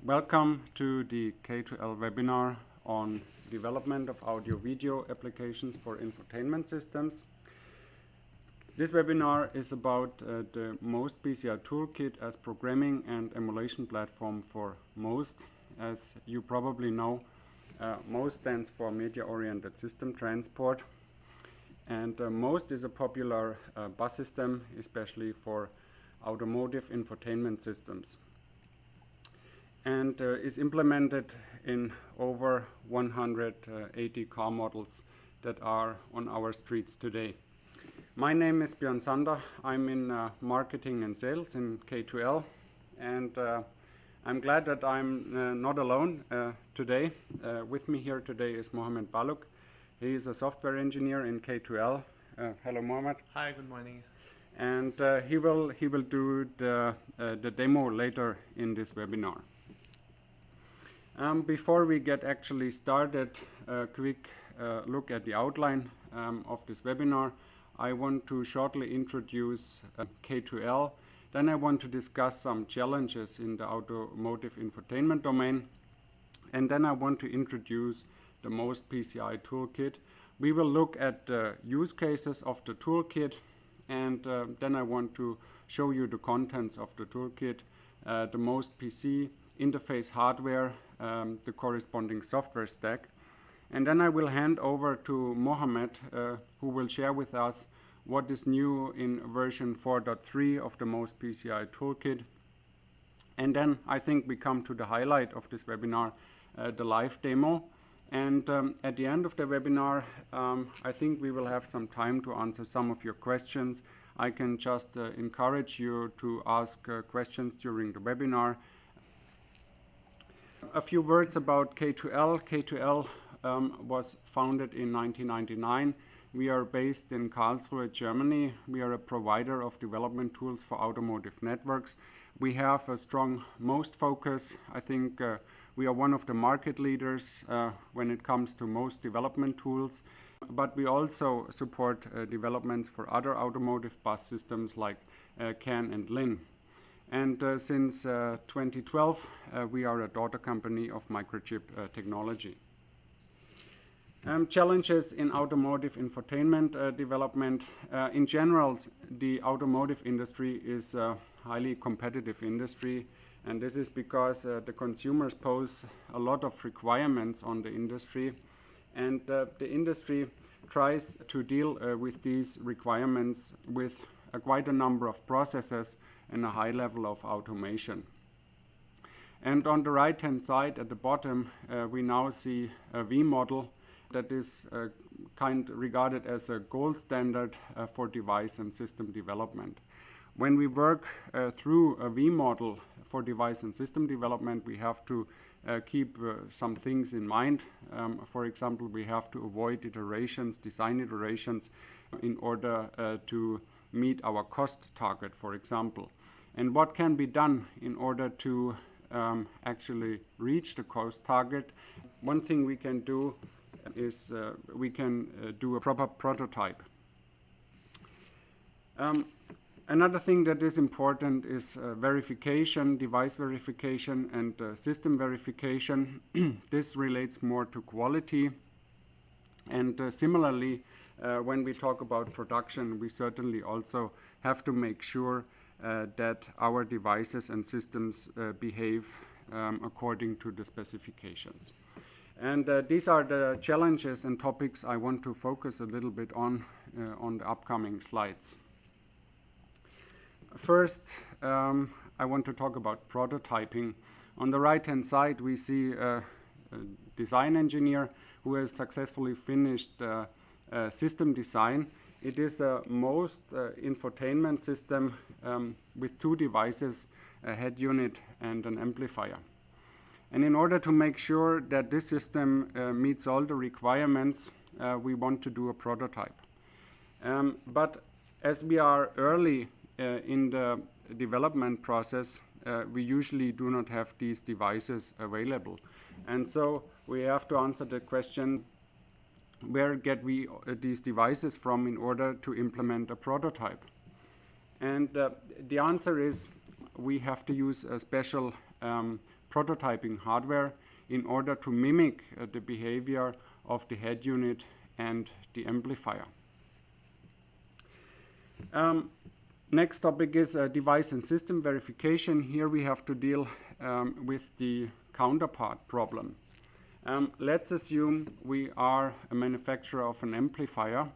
Welcome to the K2L webinar on development of audio-video applications for infotainment systems. This webinar is about the MOST PCI Tool Kit as programming and emulation platform for MOST. As you probably know, MOST stands for Media-Oriented System Transport. And MOST is a popular bus system, especially for automotive infotainment systems, and is implemented in over 180 car models that are on our streets today. My name is Björn Sander. I'm in marketing and sales in K2L, and I'm glad that I'm not alone today. With me here today is Mohammed Baluk. He is a software engineer in K2L. Hello, Mohammed. Hi, good morning. And he will do the demo later in this webinar. Before we get actually started, a quick look at the outline of this webinar. I want to shortly introduce K2L. Then I want to discuss some challenges in the automotive infotainment domain. And then I want to introduce the MOST PCI Toolkit. We will look at the use cases of the toolkit, and then I want to show you the contents of the toolkit, the MOST PC interface hardware, the corresponding software stack. And then I will hand over to Mohammed, who will share with us what is new in version 4.3 of the MOST PCI Toolkit. And then I think we come to the highlight of this webinar, the live demo. And at the end of the webinar, I think we will have some time to answer some of your questions. I can just encourage you to ask questions during the webinar. A few words about K2L. K2L was founded in 1999. We are based in Karlsruhe, Germany. We are a provider of development tools for automotive networks. We have a strong MOST focus. I think we are one of the market leaders when it comes to MOST development tools, but we also support developments for other automotive bus systems like CAN and LIN. And since 2012, we are a daughter company of Microchip Technology. Challenges in automotive infotainment development. In general, the automotive industry is a highly competitive industry, and this is because the consumers pose a lot of requirements on the industry, and the industry tries to deal with these requirements with quite a number of processes and a high level of automation. And on the right-hand side at the bottom, we now see a V model that is regarded as a gold standard for device and system development. When we work through a V model for device and system development, we have to keep some things in mind. For example, we have to avoid iterations, design iterations, in order to meet our cost target, for example. And what can be done in order to actually reach the cost target? One thing we can do is we can do a proper prototype. Another thing that is important is verification, device verification, and system verification. This relates more to quality. And similarly, when we talk about production, we certainly also have to make sure that our devices and systems behave according to the specifications. And these are the challenges and topics I want to focus a little bit on the upcoming slides. First, I want to talk about prototyping. On the right-hand side, we see a design engineer who has successfully finished system design. It is a MOST infotainment system with two devices, a head unit and an amplifier. And in order to make sure that this system meets all the requirements, we want to do a prototype. But as we are early in the development process, we usually do not have these devices available. And so we have to answer the question, where get we these devices from in order to implement a prototype? And the answer is we have to use a special prototyping hardware in order to mimic the behavior of the head unit and the amplifier. Next topic is device and system verification. Here we have to deal with the counterpart problem. Let's assume we are a manufacturer of an amplifier,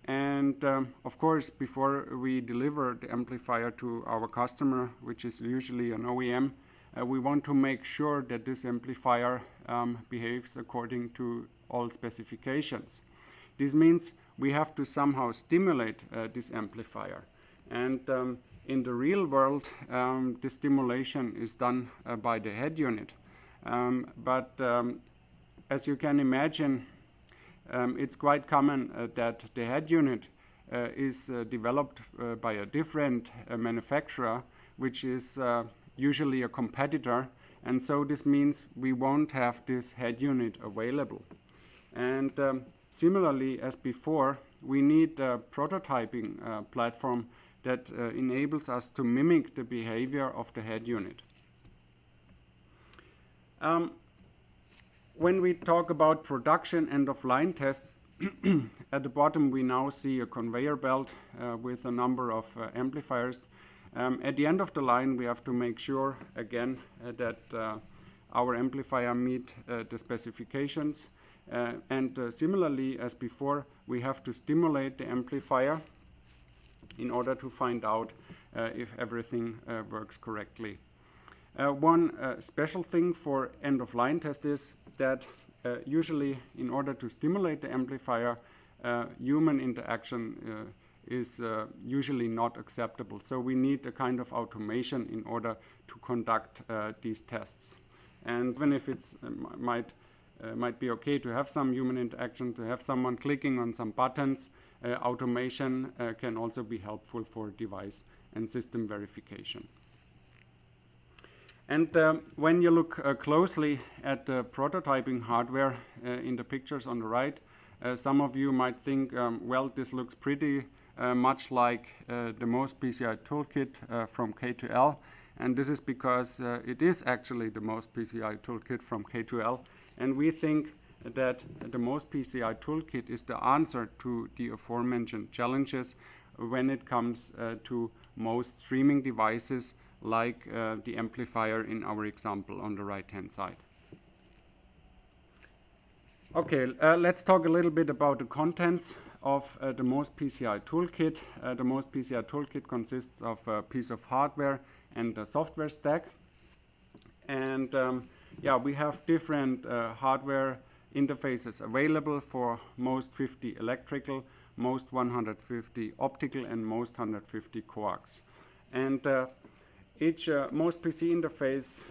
and of course before we deliver the amplifier to our customer, which is usually an OEM, we want to make sure that this amplifier behaves according to all specifications. This means we have to somehow stimulate this amplifier. And in the real world, the stimulation is done by the head unit. But as you can imagine, it's quite common that the head unit is developed by a different manufacturer, which is usually a competitor. And so this means we won't have this head unit available. And similarly as before, we need a prototyping platform that enables us to mimic the behavior of the head unit. When we talk about production end-of-line tests, at the bottom we now see a conveyor belt with a number of amplifiers. At the end of the line we have to make sure again that our amplifier meet the specifications, and similarly as before we have to stimulate the amplifier in order to find out if everything works correctly. One special thing for end-of-line test is that usually in order to stimulate the amplifier, human interaction is usually not acceptable. So we need a kind of automation in order to conduct these tests. And even if it's might be okay to have some human interaction, to have someone clicking on some buttons, automation can also be helpful for device and system verification. And when you look closely at the prototyping hardware in the pictures on the right, some of you might think, well, this looks pretty much like the MOST PCI Tool Kit from K2L. And this is because it is actually the MOST PCI Tool Kit from K2L. And we think that the MOST PCI Tool Kit is the answer to the aforementioned challenges when it comes to most streaming devices like the amplifier in our example on the right-hand side. Okay, let's talk a little bit about the contents of the MOST PCI Tool Kit. The MOST PCI Tool Kit consists of a piece of hardware and a software stack. And yeah, we have different hardware interfaces available for most 50 electrical, most 150 optical, and most 150 coax. And each MOST PC interface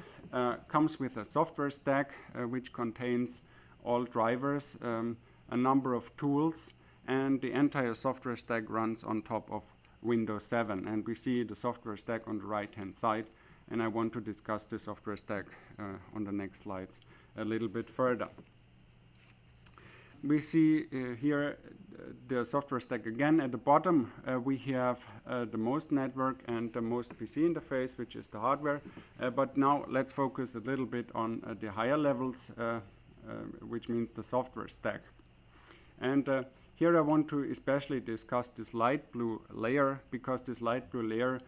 comes with a software stack which contains all drivers, a number of tools, and the entire software stack runs on top of Windows 7. And we see the software stack on the right-hand side, and I want to discuss the software stack on the next slides a little bit further. We see here the software stack again. At the bottom we have the MOST network and the MOST PC interface, which is the hardware. But now let's focus a little bit on the higher levels, which means the software stack. And here I want to especially discuss this light blue layer, because this light blue layer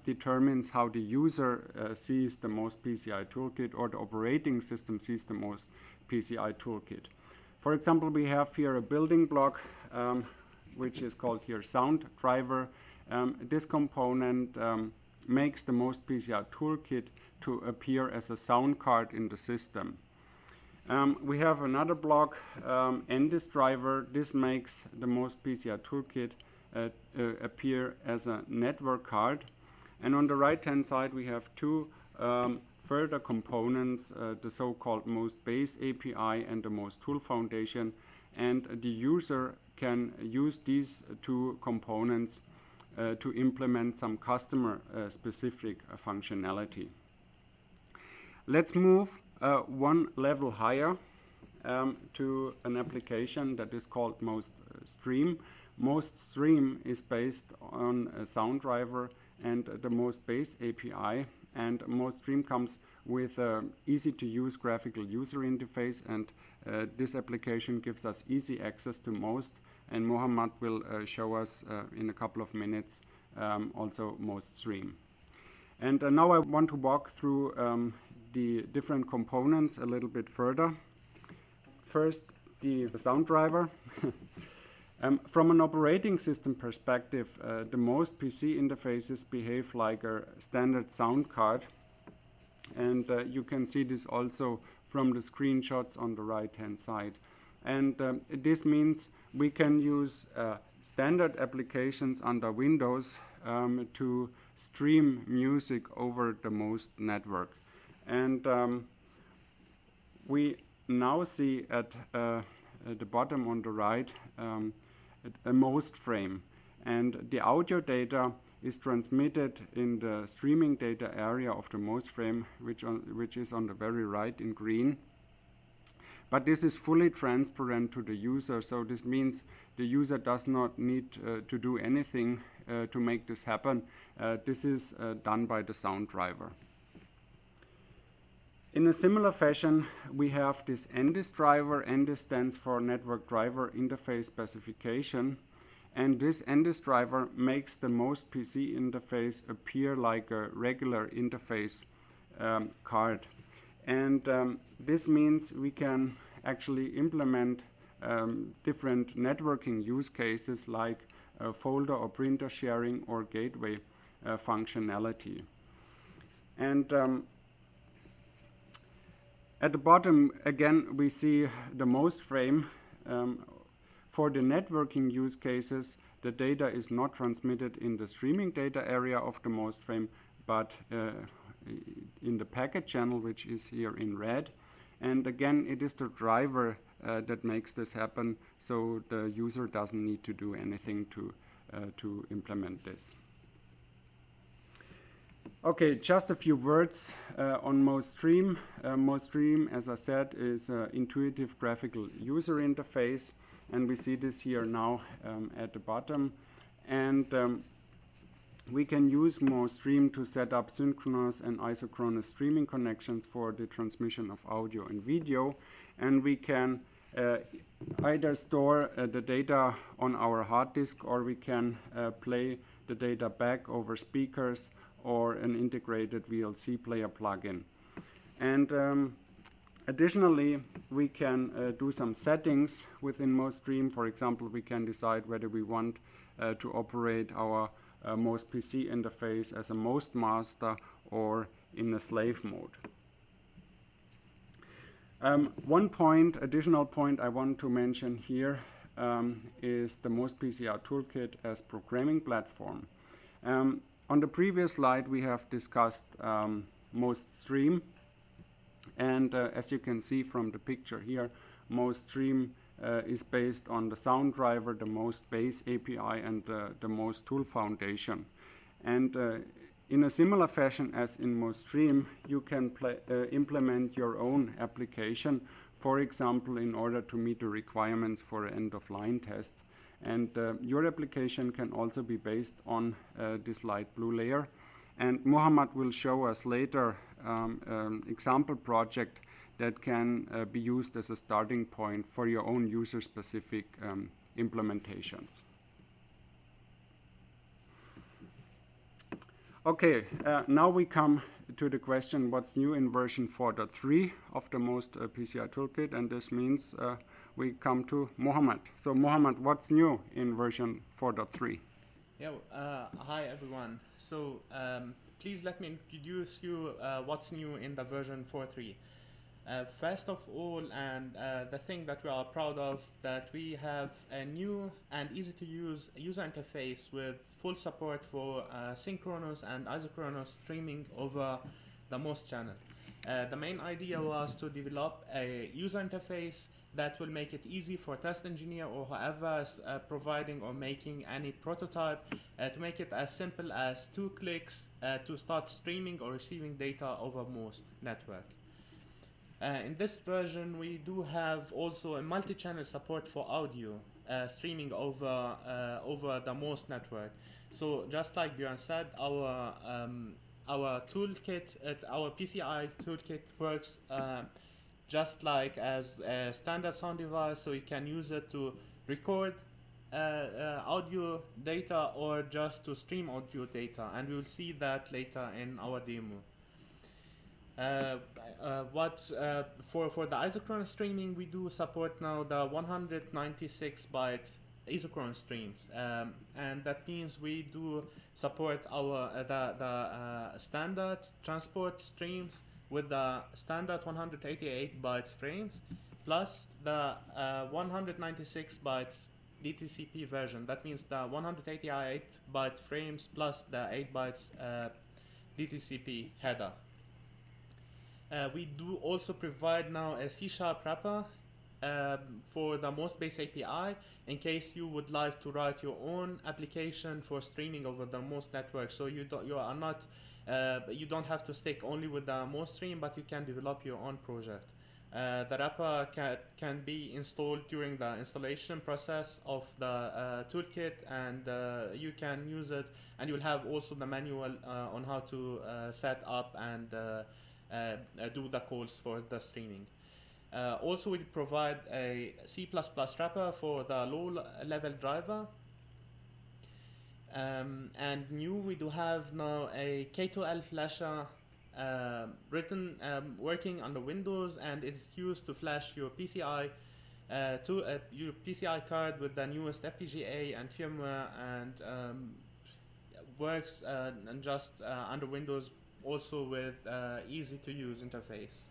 determines how the user sees the MOST PCI toolkit, or the operating system sees the MOST PCI toolkit. For example, we have here a building block which is called here sound driver. This component makes the MOST PCI toolkit to appear as a sound card in the system. We have another block, NDIS driver. This makes the MOST PCI toolkit appear as a network card. And on the right-hand side, we have two further components, the so-called MOST Base API and the MOST Tool Foundation. And the user can use these two components to implement some customer-specific functionality. Let's move one level higher to an application that is called MOST Stream. MOST Stream is based on a sound driver and the MOST Base API, and MOST Stream comes with an easy-to-use graphical user interface, and this application gives us easy access to MOST, and Mohammed will show us in a couple of minutes also MOST Stream. And now I want to walk through the different components a little bit further. First, the sound driver. From an operating system perspective, the MOST PC interfaces behave like a standard sound card, and you can see this also from the screenshots on the right-hand side. And this means we can use standard applications under Windows to stream music over the MOST network. And we now see at the bottom on the right a MOST frame, and the audio data is transmitted in the streaming data area of the MOST frame, which is on the very right in green. But this is fully transparent to the user, so this means the user does not need to do anything to make this happen. This is done by the sound driver. In a similar fashion, we have this NDIS driver. NDIS stands for Network Driver Interface Specification. And this NDIS driver makes the MOST PC interface appear like a regular interface card. And this means we can actually implement different networking use cases like folder or printer sharing or gateway functionality. And at the bottom, again, we see the MOST frame. For the networking use cases, the data is not transmitted in the streaming data area of the MOST frame, but in the packet channel, which is here in red. And again, it is the driver that makes this happen, so the user doesn't need to do anything to implement this. Okay, just a few words on MOST Stream. MOST Stream, as I said, is an intuitive graphical user interface, and we see this here now at the bottom. And we can use MOST Stream to set up synchronous and isochronous streaming connections for the transmission of audio and video, and we can either store the data on our hard disk, or we can play the data back over speakers or an integrated VLC player plugin. And additionally, we can do some settings within MOST Stream. For example, we can decide whether we want to operate our MOST PC interface as a MOST master or in a slave mode. One additional point I want to mention here is the MOST PCI Tool Kit as programming platform. On the previous slide, we have discussed MOST Stream, and as you can see from the picture here, MOST Stream is based on the sound driver, the MOST Base API, and the MOST Tool Foundation. And in a similar fashion as in MOST Stream, you can implement your own application, for example, in order to meet the requirements for an end-of-line test. And your application can also be based on this light blue layer. And Mohammed will show us later an example project that can be used as a starting point for your own user-specific implementations. Okay, now we come to the question, what's new in version 4.3 of the MOST PCI Toolkit, and this means we come to Mohammed. So Mohammed, what's new in version 4.3? Yeah, hi everyone. So please let me introduce you what's new in the version 4.3. First of all, and the thing that we are proud of, that we have a new and easy to use user interface with full support for synchronous and isochronous streaming over the MOST channel. The main idea was to develop a user interface that will make it easy for test engineer or whoever is providing or making any prototype to make it as simple as 2 clicks to start streaming or receiving data over MOST network. In this version, we do have also a multi-channel support for audio streaming over the MOST network. So just like Björn said, our toolkit, our PCI toolkit works just like as a standard sound device, so you can use it to record audio data or just to stream audio data, and we will see that later in our demo. For the isochronous streaming, we do support now the 196 byte isochronous streams, and that means we do support our the standard transport streams with the standard 188 bytes frames plus the 196 bytes DTCP version. That means the 188 byte frames plus the 8 bytes DTCP header. We do also provide now a C# wrapper for the MOST base API in case you would like to write your own application for streaming over the MOST network. So you don't have to stick only with the MOST stream, but you can develop your own project. The wrapper can be installed during the installation process of the toolkit, and you can use it, and you'll have also the manual on how to set up and do the calls for the streaming. Also, we provide a C++ wrapper for the low-level driver. And new, we do have now a K2L flasher written working on the Windows, and it's used to flash your PCI your PCI card with the newest FPGA and firmware, and works and just under Windows, also with easy to use interface.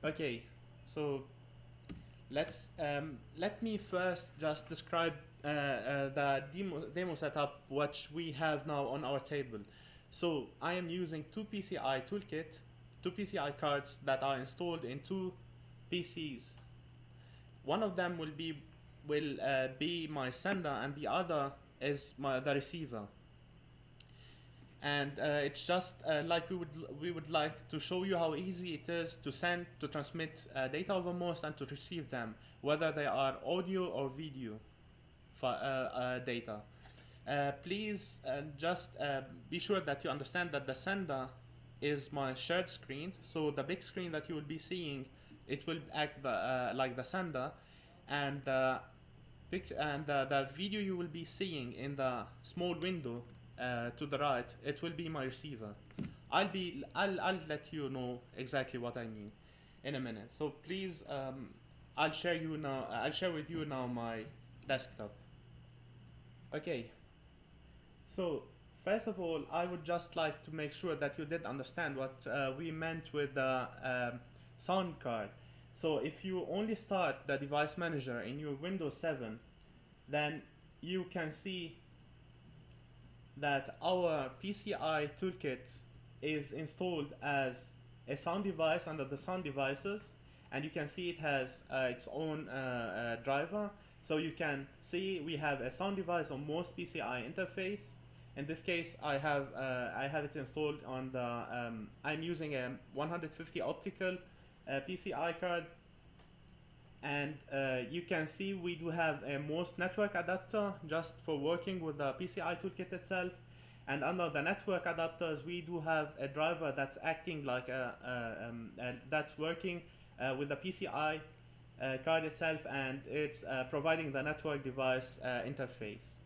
Okay, so let me first just describe the demo setup which we have now on our table. So I am using two PCI toolkit, two PCI cards that are installed in two PCs. One of them will be my sender, and the other is the receiver. And it's just like we would like to show you how easy it is to transmit data over MOST and to receive them, whether they are audio or video data. Please just be sure that you understand that the sender is my shared screen. So the big screen that you will be seeing, it will act like the sender, and the video you will be seeing in the small window to the right, it will be my receiver. I'll let you know exactly what I mean in a minute. So please, I'll share with you now my desktop. Okay. So first of all, I would just like to make sure that you did understand what we meant with the sound card. So if you only start the device manager in your Windows 7, then you can see that our PCI toolkit is installed as a sound device under the sound devices, and you can see it has its own driver. So you can see we have a sound device on MOST PCI interface. In this case, I have it installed on the I'm using a 150 optical PCI card, and you can see we do have a MOST network adapter just for working with the PCI toolkit itself. And under the network adapters, we do have a driver that's acting like that's working with the PCI card itself, and it's providing the network device interface.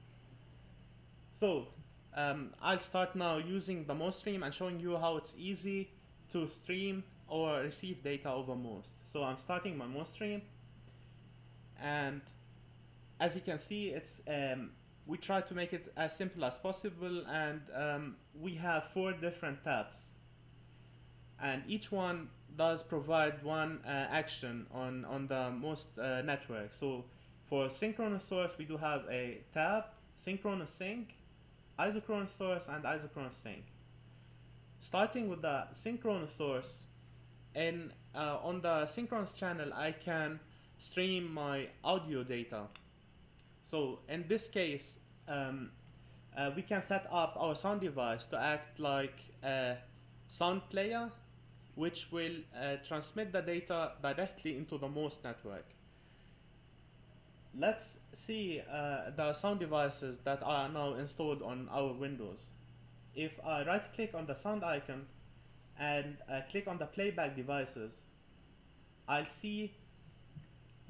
So I'll start now using the MOST stream and showing you how it's easy to stream or receive data over MOST. So I'm starting my MOST stream, and as you can see, it's we try to make it as simple as possible, and we have 4 different tabs, and each one does provide one action on the MOST network. So for synchronous source, we do have a tab, synchronous sync, isochronous source, and isochronous sync. Starting with the synchronous source, on the synchronous channel, I can stream my audio data. So in this case, we can set up our sound device to act like a sound player, which will transmit the data directly into the MOST network. Let's see the sound devices that are now installed on our Windows. if I right click on the sound icon and click on the playback devices, I'll see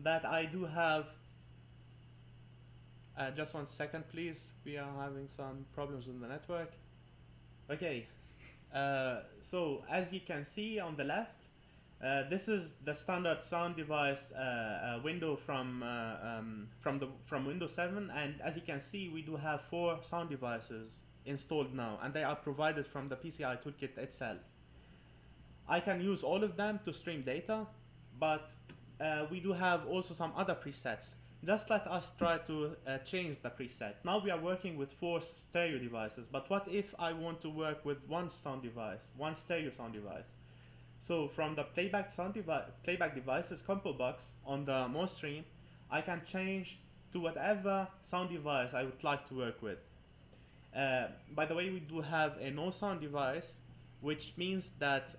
that I do have, just 1 second please, we are having some problems with the network. Okay, so as you can see on the left, this is the standard sound device window from Windows 7, and as you can see, we do have 4 sound devices installed now, and they are provided from the PCI Tool Kit itself. I can use all of them to stream data, but we do have also some other presets. Just let us try to change the preset. Now we are working with 4 stereo devices, but what if I want to work with one sound device, one stereo sound device? So from the playback devices combo box on the MOST stream, I can change to whatever sound device I would like to work with. By the way, we do have a no sound device, which means that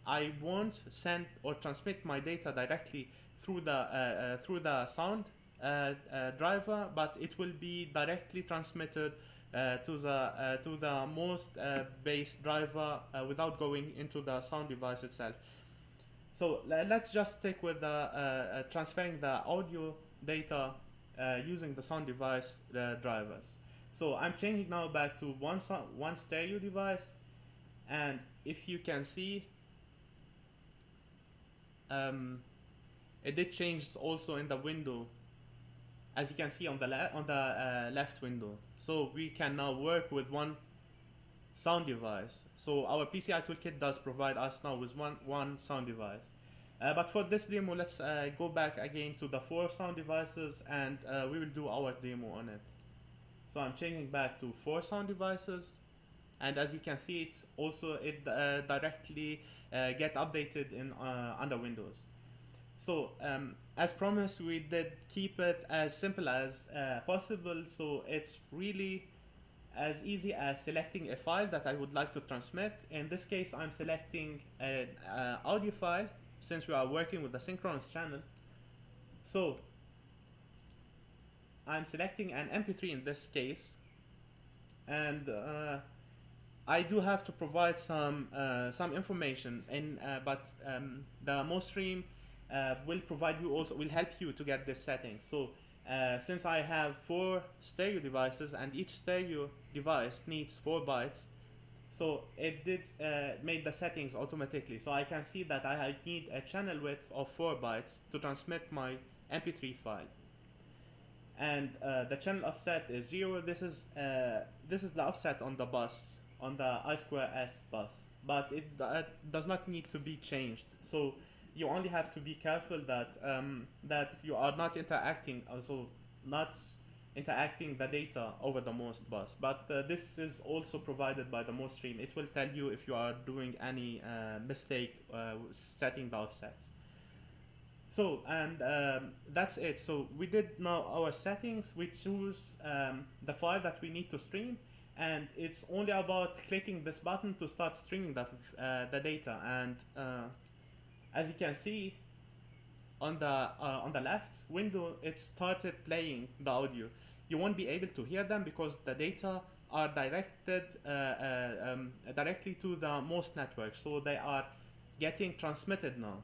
I won't send or transmit my data directly through the sound driver, but it will be directly transmitted to the MOST based driver without going into the sound device itself. So let's just stick with transferring the audio data using the sound device drivers. So I'm changing now back to one stereo device, and if you can see, it did change also in the window, as you can see on the left window. So we can now work with one sound device. So our PCI toolkit does provide us now with one sound device. But for this demo, let's go back again to the 4 sound devices, and we will do our demo on it. So I'm changing back to 4 sound devices, and as you can see, it's also directly get updated in under Windows. So as promised, we did keep it as simple as possible. So it's really as easy as selecting a file that I would like to transmit. In this case, I'm selecting an audio file since we are working with the synchronous channel. So I'm selecting an MP3 in this case, and I do have to provide some information in, but the MOST stream will help you to get this setting. So since I have 4 stereo devices and each stereo device needs 4 bytes, so it did made the settings automatically. So I can see that I need a channel width of 4 bytes to transmit my MP3 file, and the channel offset is 0. This is the offset on the bus, on the I2S bus, but it does not need to be changed. So you only have to be careful that that you are not interacting the data over the MOST bus. But this is also provided by the MOST stream. It will tell you if you are doing any mistake setting the offsets. So, and that's it. So we did now our settings. We choose the file that we need to stream, and it's only about clicking this button to start streaming the data. And as you can see on the left window, it started playing the audio. You won't be able to hear them because the data are directed directly to the MOST network, so they are getting transmitted now.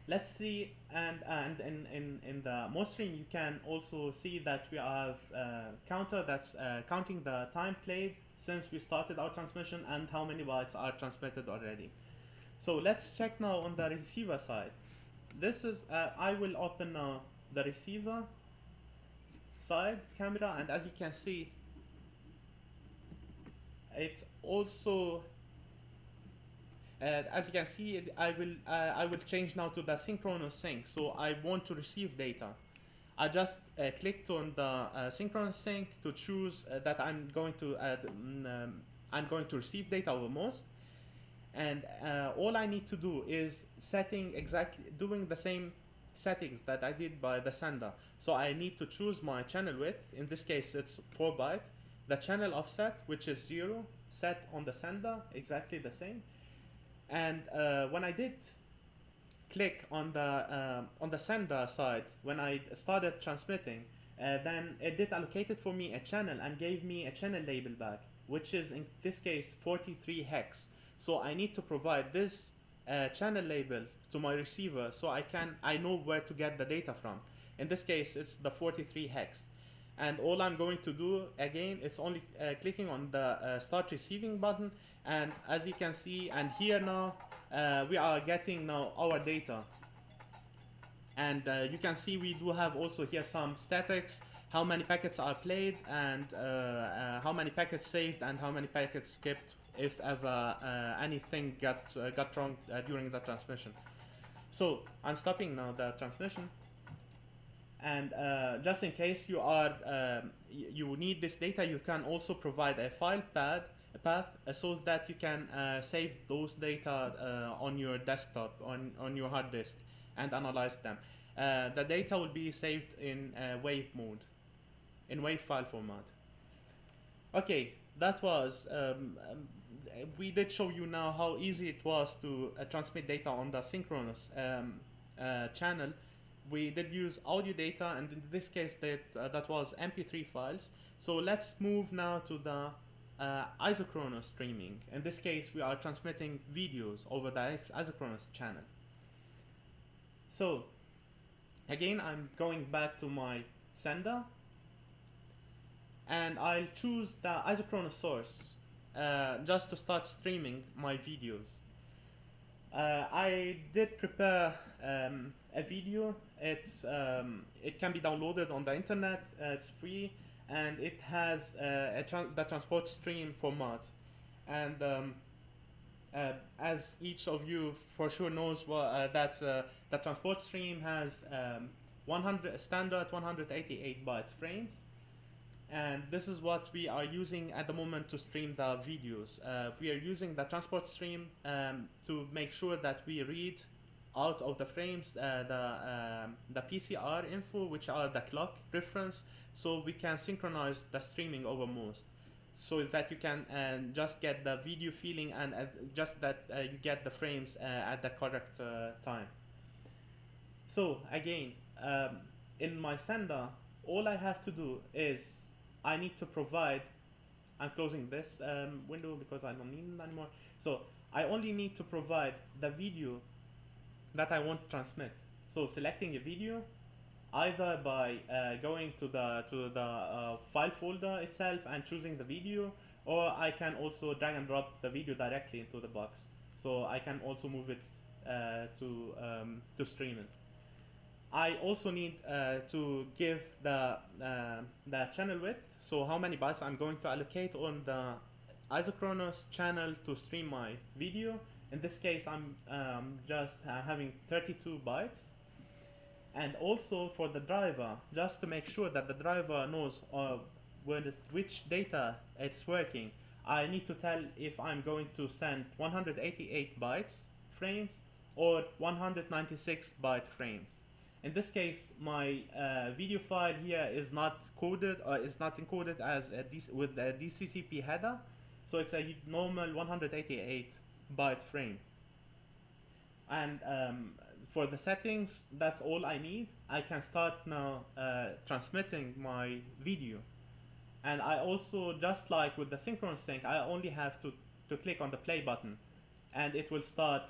Let's see, and in the MOST stream you can also see that we have counter that's counting the time played since we started our transmission and how many bytes are transmitted already. So let's check now on the receiver side. This is I will open now the receiver side camera, and as you can see, it also as you can see, I will change now to the synchronous sync. So I want to receive data. I just clicked on the synchronous sync to choose that I'm going to receive data over MOST, and all I need to do is doing the same settings that I did by the sender. So I need to choose my channel width. In this case, it's 4 byte. The channel offset, which is 0, set on the sender, exactly the same. And when I did click on the sender side, when I started transmitting, then it did allocate it for me a channel and gave me a channel label back. which is in this case 43 hex. So I need to provide this channel label to my receiver so I know where to get the data from. In this case, it's the 43 hex. And all I'm going to do again is only clicking on the start receiving button, and as you can see, and here now we are getting now our data. And you can see we do have also here some statics, how many packets are played, and how many packets saved, and how many packets skipped if ever anything got wrong during the transmission. So I'm stopping now the transmission. And just in case you are you need this data, you can also provide a file path so that you can save those data on your desktop, on your hard disk, and analyze them. The data will be saved in wave mode, in wave file format. Okay, that was we did show you now how easy it was to transmit data on the synchronous channel. We did use audio data, and in this case that was MP3 files. So let's move now to the isochronous streaming. In this case, we are transmitting videos over the isochronous channel. So again, I'm going back to my sender, and I'll choose the isochronous source just to start streaming my videos. I did prepare a video. It can be downloaded on the internet. It's free, and it has the transport stream format. And as each of you for sure knows, that the transport stream has 100 standard 188 bytes frames. And this is what we are using at the moment to stream the videos. We are using the transport stream to make sure that we read out of the frames the PCR info, which are the clock reference, so we can synchronize the streaming over MOST, so that you can just get the video feeling, and just that you get the frames at the correct time. So again, in my sender, all I have to do is I need to provide, I'm closing this window because I don't need it anymore. So I only need to provide the video that I want to transmit. So selecting a video, either by going to the file folder itself and choosing the video, or I can also drag and drop the video directly into the box. So I can also move it to stream it. I also need to give the channel width, so how many bytes I'm going to allocate on the isochronous channel to stream my video. In this case, I'm just having 32 bytes. And also for the driver, just to make sure that the driver knows with which data it's working, I need to tell if I'm going to send 188 bytes frames or 196 byte frames. In this case, my video file here is not coded, or is not encoded as with a DCCP header, so it's a normal 188 byte frame. And for the settings, that's all I need. I can start now transmitting my video. And I also, just like with the synchronous sync, I only have to click on the play button, and it will start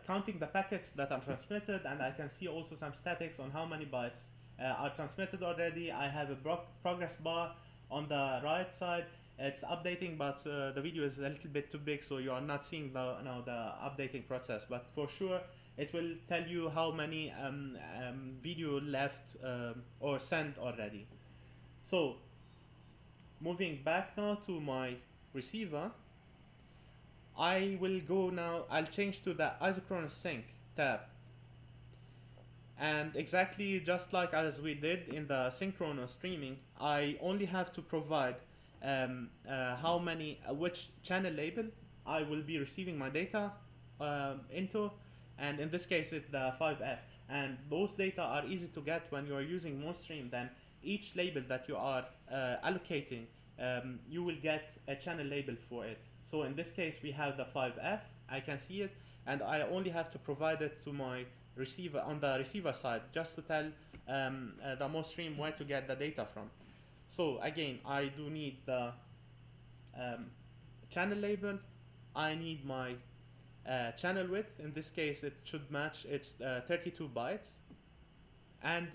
counting the packets that are transmitted, and I can see also some statics on how many bytes are transmitted already. I have a progress bar on the right side. It's updating, but the video is a little bit too big, so you are not seeing the updating process. But for sure, it will tell you how many video left or sent already. So moving back now to my receiver, I will go now, I'll change to the isochronous sync tab. And exactly just like as we did in the synchronous streaming, I only have to provide how many, which channel label I will be receiving my data into, and in this case it's the 5F. And those data are easy to get when you are using MOStream. Then each label that you are allocating, you will get a channel label for it. So in this case we have the 5F, I can see it, and I only have to provide it to my receiver on the receiver side, just to tell the MOStream where to get the data from. So again, I do need the channel label, I need my channel width. In this case, it should match its 32 bytes. And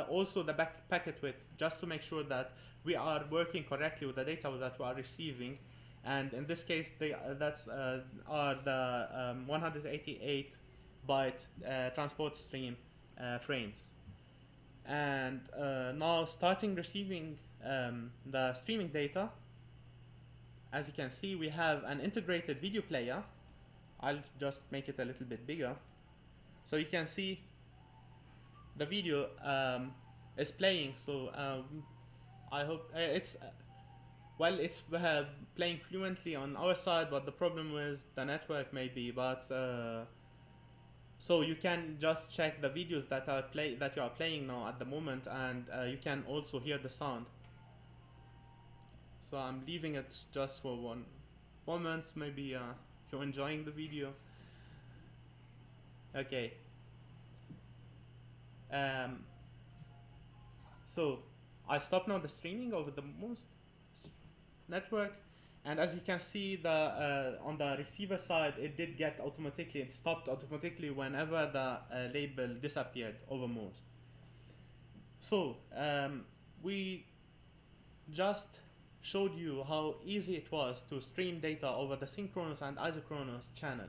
also the packet width, just to make sure that we are working correctly with the data that we are receiving. And in this case, that's are the 188 byte transport stream frames. And now starting receiving the streaming data, as you can see, we have an integrated video player. I'll just make it a little bit bigger. So you can see the video is playing. So I hope it's it's playing fluently on our side, but the problem is the network maybe. But so you can just check the videos that you are playing now at the moment, and you can also hear the sound. So I'm leaving it just for one moment. Maybe you're enjoying the video. Okay. So I stop now the streaming over the MOST network, and as you can see, the on the receiver side, it stopped automatically whenever the label disappeared over MOST. So we just showed you how easy it was to stream data over the synchronous and isochronous channel.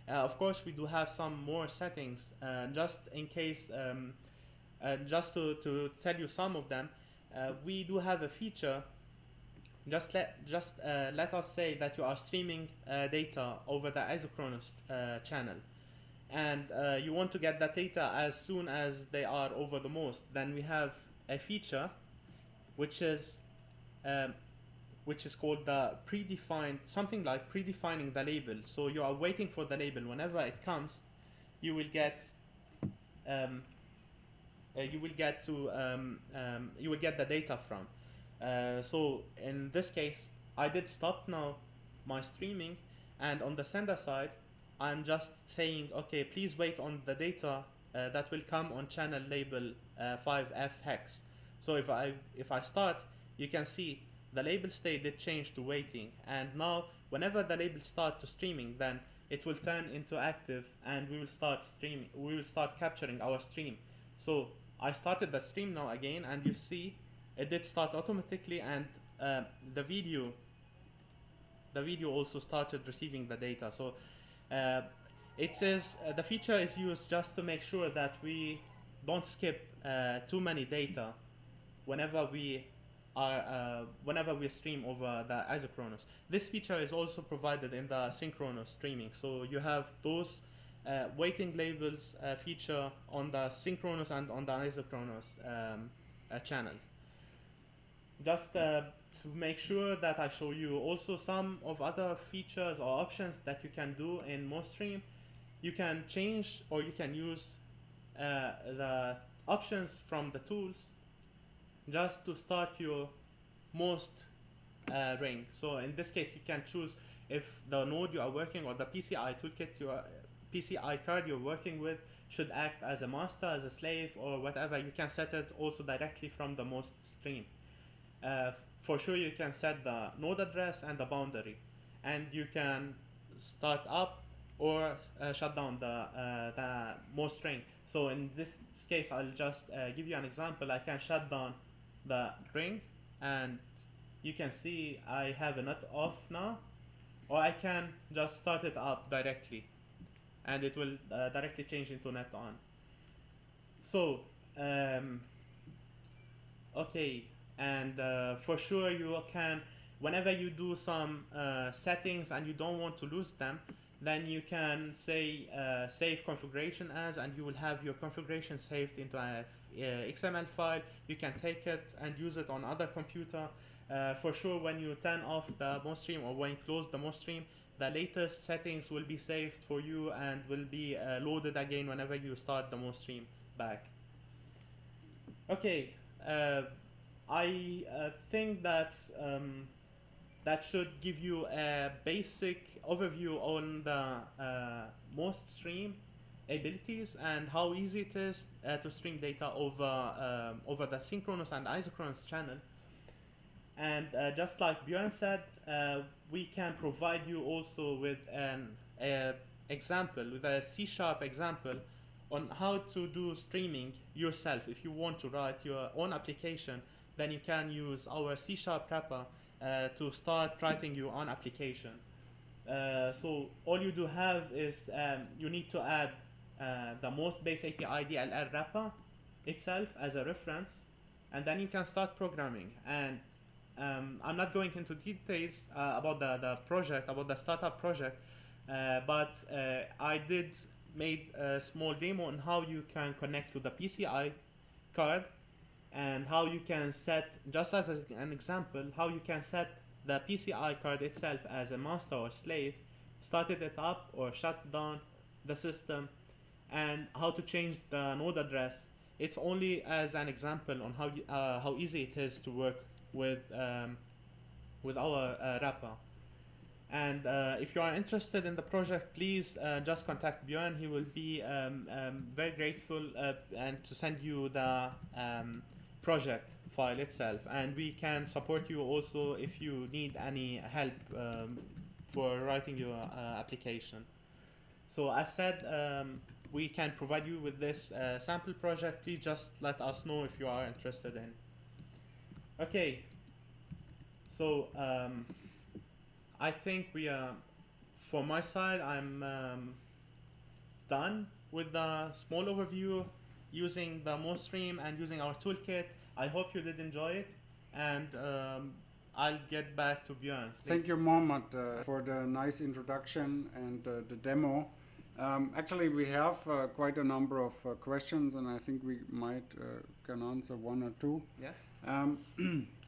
Of course, we do have some more settings, just in case, just to tell you some of them. We do have a feature. Let us say that you are streaming data over the isochronous channel, and you want to get that data as soon as they are over the MOST. Then we have a feature which is called the predefined, something like predefining the label. So you are waiting for the label. Whenever it comes, you will get the data from. So in this case, I did stop now my streaming, and on the sender side, I'm just saying, okay, please wait on the data that will come on channel label 5F hex. So if I start, you can see the label state did change to waiting, and now whenever the label starts to streaming, then it will turn into active, and we will start streaming. We will start capturing our stream. So I started the stream now again, and you see it did start automatically, and the video also started receiving the data. So the feature is used just to make sure that we don't skip too many data whenever we stream over the isochronous. This feature is also provided in the synchronous streaming. So you have those waiting labels feature on the synchronous and on the isochronous channel. Just to make sure that I show you also some of other features or options that you can do in MOST Stream. You can change, or you can use the options from the tools just to start your MOST ring. So in this case, you can choose if the node you are working, or the PCI toolkit PCI card you're working with should act as a master, as a slave, or whatever. You can set it also directly from the MOST stream. For sure, you can set the node address and the boundary, and you can start up or shut down the MOST string. So in this case, I'll just give you an example. I can shut down the ring, and you can see I have a net off now, or I can just start it up directly, and it will directly change into net on. So okay, and for sure you can, whenever you do some settings and you don't want to lose them, then you can say save configuration as, and you will have your configuration saved into a XML file. You can take it and use it on other computer. For sure, when you turn off the MOST stream, or when you close the MOST stream, the latest settings will be saved for you and will be loaded again whenever you start the MOST stream back. Okay, I think that that should give you a basic overview on the MOST stream abilities and how easy it is to stream data over the synchronous and isochronous channel. And just like Björn said, we can provide you also with an example, with a C# example on how to do streaming yourself. If you want to write your own application, then you can use our C# wrapper to start writing your own application. So all you do have is you need to add the MOST Base API DLL wrapper itself as a reference, and then you can start programming. And I'm not going into details about the project, about the startup project, but I did made a small demo on how you can connect to the PCI card, and how you can set, just as an example, how you can set the PCI card itself as a master or slave, started it up or shut down the system, and how to change the node address. It's only as an example on how easy it is to work with our wrapper. And if you are interested in the project, please just contact Björn. He will be very grateful and to send you the project file itself. And we can support you also if you need any help for writing your application. So as said, we can provide you with this sample project. Please just let us know if you are interested in. Okay, so I think we are, for my side, I'm done with the small overview using the MOST stream and using our toolkit. I hope you did enjoy it, and I'll get back to Björn. Thank you, Mohammed, for the nice introduction and the demo. Actually, we have quite a number of questions, and I think we might can answer one or two. Yes.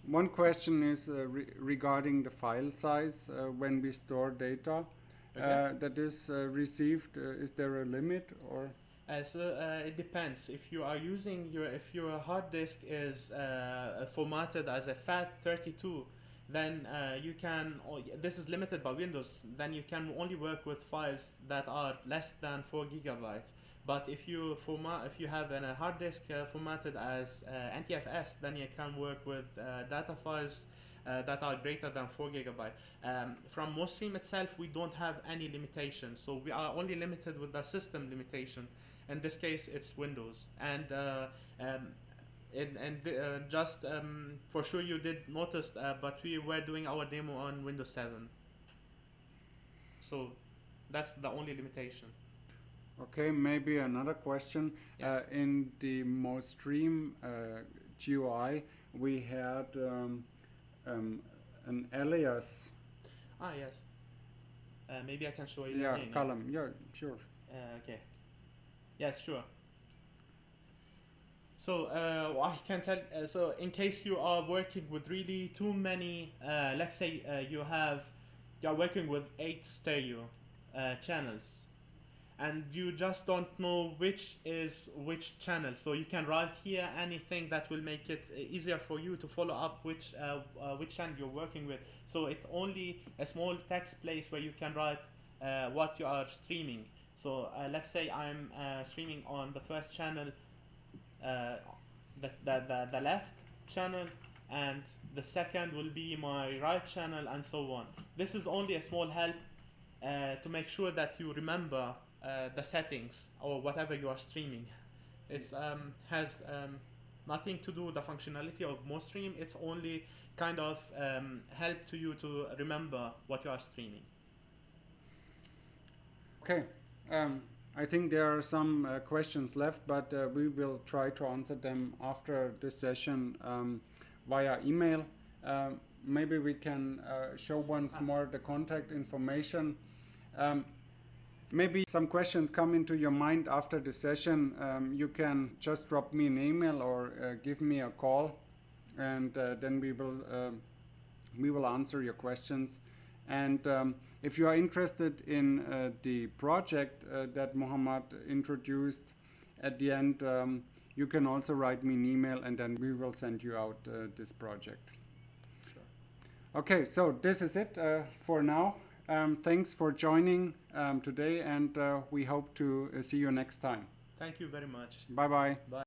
One question is regarding the file size when we store data that is received. Is there a limit, or? It depends. If you are using if your hard disk is formatted as a FAT32, then you can. This is limited by Windows. Then you can only work with files that are less than 4 gigabytes. But if you have a hard disk formatted as NTFS, then you can work with data files that are greater than 4 gigabytes. From MOST stream itself, we don't have any limitations, so we are only limited with the system limitation. In this case, it's Windows. And just for sure you did notice, but we were doing our demo on Windows 7. So that's the only limitation. Okay, maybe another question. Yes. In the MOST stream GUI, we had an alias. Ah, yes. Maybe I can show you. Yeah, column. Yeah, sure. Okay. Yes, sure. So I can tell. So in case you are working with really too many, let's say you are working with 8 stereo channels, and you just don't know which is which channel. So you can write here anything that will make it easier for you to follow up which channel you're working with. So it's only a small text place where you can write what you are streaming. So let's say I'm streaming on the first channel, the left channel, and the second will be my right channel, and so on. This is only a small help to make sure that you remember the settings or whatever you are streaming. It has nothing to do with the functionality of MOST stream. It's only kind of help to you to remember what you are streaming. Okay. I think there are some questions left, but we will try to answer them after this session via email. Maybe we can show once more the contact information. Maybe some questions come into your mind after the session. You can just drop me an email or give me a call, and then we will answer your questions. And if you are interested in the project that Mohammed introduced at the end, you can also write me an email, and then we will send you out this project. Sure. Okay, so this is it for now. Thanks for joining today, and we hope to see you next time. Thank you very much. Bye-bye. Bye.